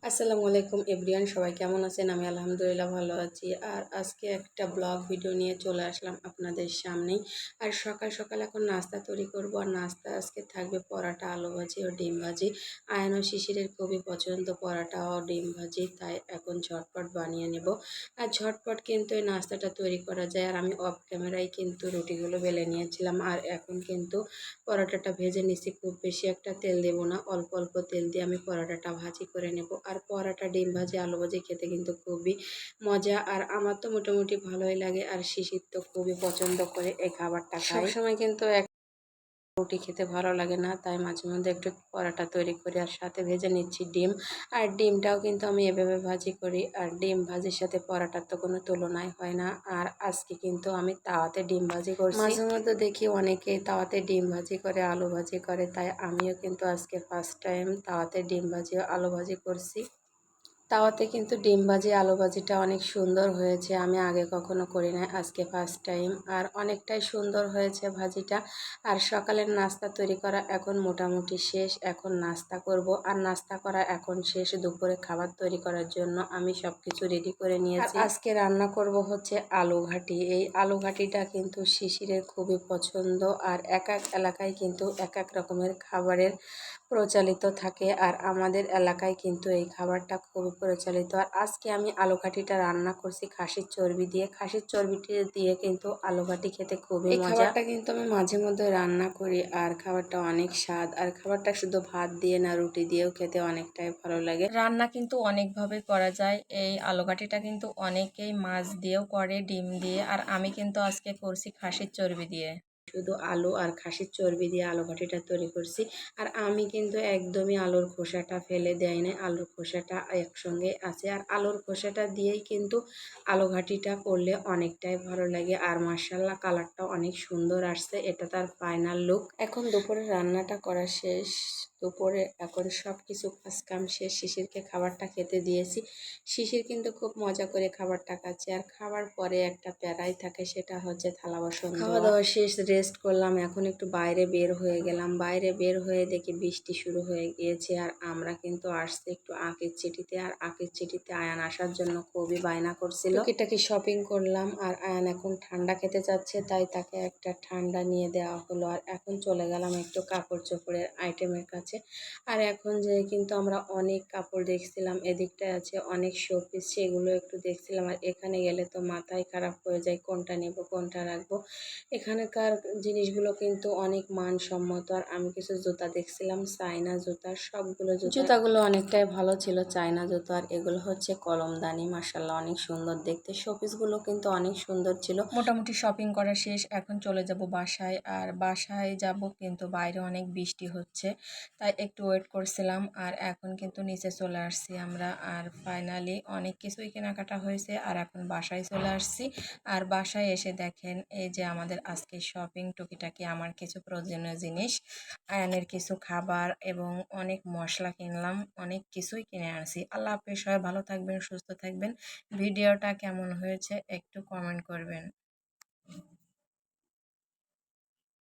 আসসালামু আলাইকুম এভরিওয়ান, সবাই কেমন আছেন? আমি আলহামদুলিল্লাহ ভালো আছি। আর আজকে একটা ব্লগ ভিডিও নিয়ে চলে আসলাম আপনাদের সামনেই। আর সকাল সকাল এখন নাস্তা তৈরি করব। আর নাস্তা আজকে থাকবে পরাটা, আলু ভাজি ও ডিম ভাজি। আয়ন ও শিশিরের খুবই পছন্দ পরাটা ও ডিম ভাজি, তাই এখন ঝটপট বানিয়ে নেব। আর ঝটপট কিন্তু এই নাস্তাটা তৈরি করা যায়। আর আমি অফ ক্যামেরায় কিন্তু রুটিগুলো বেলে নিয়েছিলাম। আর এখন কিন্তু পরোটাটা ভেজে নিচ্ছি। খুব বেশি একটা তেল দেব না, অল্প অল্প তেল দিয়ে আমি পরোটাটা ভাজি করে নেব। আর পরোটা, ডিম ভাজি, আলু ভাজি খেতে কিন্তু খুবই মজা। আর আমার তো মোটামুটি ভালোই লাগে। আর শিশির তো খুবই পছন্দ করে এই খাবারটা খায়। সবসময় কিন্তু রুটি খেতে ভালো লাগে না, তাই মাঝে মধ্যে একটু পরোটা তৈরি করি। আর সাথে ভেজে নিচ্ছি ডিম। আর ডিমটাও কিন্তু আমি এভাবে ভাজি করি। আর ডিম ভাজির সাথে পরোটার তো কোনো তুলনাই হয় না। আর আজকে কিন্তু আমি তাওয়াতে ডিম ভাজি করছি। মাঝে মধ্যে দেখি অনেকেই তাওয়াতে ডিম ভাজি করে, আলু ভাজি করে, তাই আমিও কিন্তু আজকে ফার্স্ট টাইম তাওয়াতে ডিম ভাজি ও আলু ভাজি করছি। তাওয়াতে কিন্তু ডিম ভাজি, আলু ভাজিটা অনেক সুন্দর হয়েছে। আমি আগে কখনো করি নাই, আজকে ফার্স্ট টাইম। আর অনেকটাই সুন্দর হয়েছে ভাজিটা। আর সকালের নাস্তা তৈরি করা এখন মোটামুটি শেষ। এখন নাস্তা করব। আর নাস্তা করা এখন শেষ। দুপুরে খাবার তৈরি করার জন্য আমি সব কিছু রেডি করে নিয়েছি। আজকে রান্না করব হচ্ছে আলু ঘাটি। এই আলু ঘাটিটা কিন্তু শিশিরের খুবই পছন্দ। আর এক এক এলাকায় কিন্তু এক এক রকমের খাবারের প্রচলিত থাকে। আর আমাদের এলাকায় কিন্তু এই খাবারটা খুবই প্রচলিত। আর আজকে আমি আলু ঘাটিটা রান্না করছি খাসির চর্বি দিয়ে। খাসির চর্বিটি দিয়ে কিন্তু আলু ঘাটি খেতে খুবই মজা। এই খাবারটা কিন্তু আমি মাঝে মধ্যে রান্না করি। আর খাবারটা অনেক স্বাদ। আর খাবারটা শুধু ভাত দিয়ে না, রুটি দিয়েও খেতে অনেকটাই ভালো লাগে। রান্না কিন্তু অনেকভাবে করা যায়। এই আলু ঘাটিটা কিন্তু অনেকেই মাছ দিয়েও করে, ডিম দিয়ে। আর আমি কিন্তু আজকে করছি খাসির চর্বি দিয়ে। শুধু আলু আর খাসির চর্বি দিয়ে আলু ঘাটিটা তৈরি করছি। আর আমি কিন্তু একদমই আলুর খোসাটা ফেলে দেয় না, আলুর খোসাটা একসঙ্গে আছে। আর আলুর খোসাটা দিয়েই কিন্তু আলু ঘাটিটা করলে অনেকটাই ভালো লাগে। আর মাশাআল্লাহ কালারটা অনেক সুন্দর আসছে। এটা তার ফাইনাল লুক। এখন দুপুরে রান্নাটা করা শেষ। দুপুরে এখন সব কিছু কাজকাম শেষ। শিশিরকে খাবারটা খেতে দিয়েছি। শিশির কিন্তু খুব মজা করে খাবারটা খাচ্ছে। আর খাবার পরে একটা প্যারাই থাকে, সেটা হচ্ছে থালা বাসন ধোয়া। খাওয়া দাওয়া শেষ, রেস্ট করলাম। এখন একটু বাইরে বের হয়ে গেলাম। বাইরে বের হয়ে দেখি বৃষ্টি শুরু হয়ে গিয়েছে। আর আমরা কিন্তু আসছি একটু আঁকের চিটিতে। আর আঁকের চিটিতে আয়ান আসার জন্য খুবই বায়না করছিল। টুকিটাকি শপিং করলাম। আর আয়ান এখন ঠান্ডা খেতে চাচ্ছে, তাই তাকে একটা ঠান্ডা নিয়ে দেওয়া হলো। আর এখন চলে গেলাম একটু কাপড় চোপড়ের আইটেমের কাছে। আর এখন যে কিন্তু আমরা অনেক কাপড় দেখছিলাম, এদিকটায় আছে অনেক শোপিস, সেগুলো একটু দেখছিলাম। আর এখানে গেলে তো মাথায় খারাপ হয়ে যায়, কোনটা নেব কোনটা রাখবো। এখানকার জিনিসগুলো কিন্তু অনেক মানসম্মত। আর আমি কিছু জুতা দেখছিলাম, চায়না জুতা। সবগুলো জুতাগুলো অনেকটাই ভালো ছিল, চায়না জুতা। আর এগুলো হচ্ছে কলমদানি, মাশাআল্লাহ অনেক সুন্দর দেখতে। শোপিসগুলো কিন্তু অনেক সুন্দর ছিল। মোটামুটি শপিং করা শেষ। এখন চলে যাব বাসায়। আর বাসায় যাব কিন্তু বাইরে অনেক বৃষ্টি হচ্ছে, তাই একটু ওয়েট করছিলাম। আর এখন কিন্তু নিচে চলে আসছি আমরা। আর ফাইনালি অনেক কিছুই কেনাকাটা হয়েছে। আর এখন বাসায় চলে আসছি। আর বাসায় এসে দেখেন এই যে আমাদের আজকে শপিং, টুকিটাকি আমার কিছু প্রয়োজনীয় জিনিস, আয়ানের কিছু খাবার এবং অনেক মশলা কিনলাম। অনেক কিছুই কিনে আনছি। আল্লাহ হাফেজ। সবাই ভালো থাকবেন, সুস্থ থাকবেন। ভিডিওটা কেমন হয়েছে একটু কমেন্ট করবেন।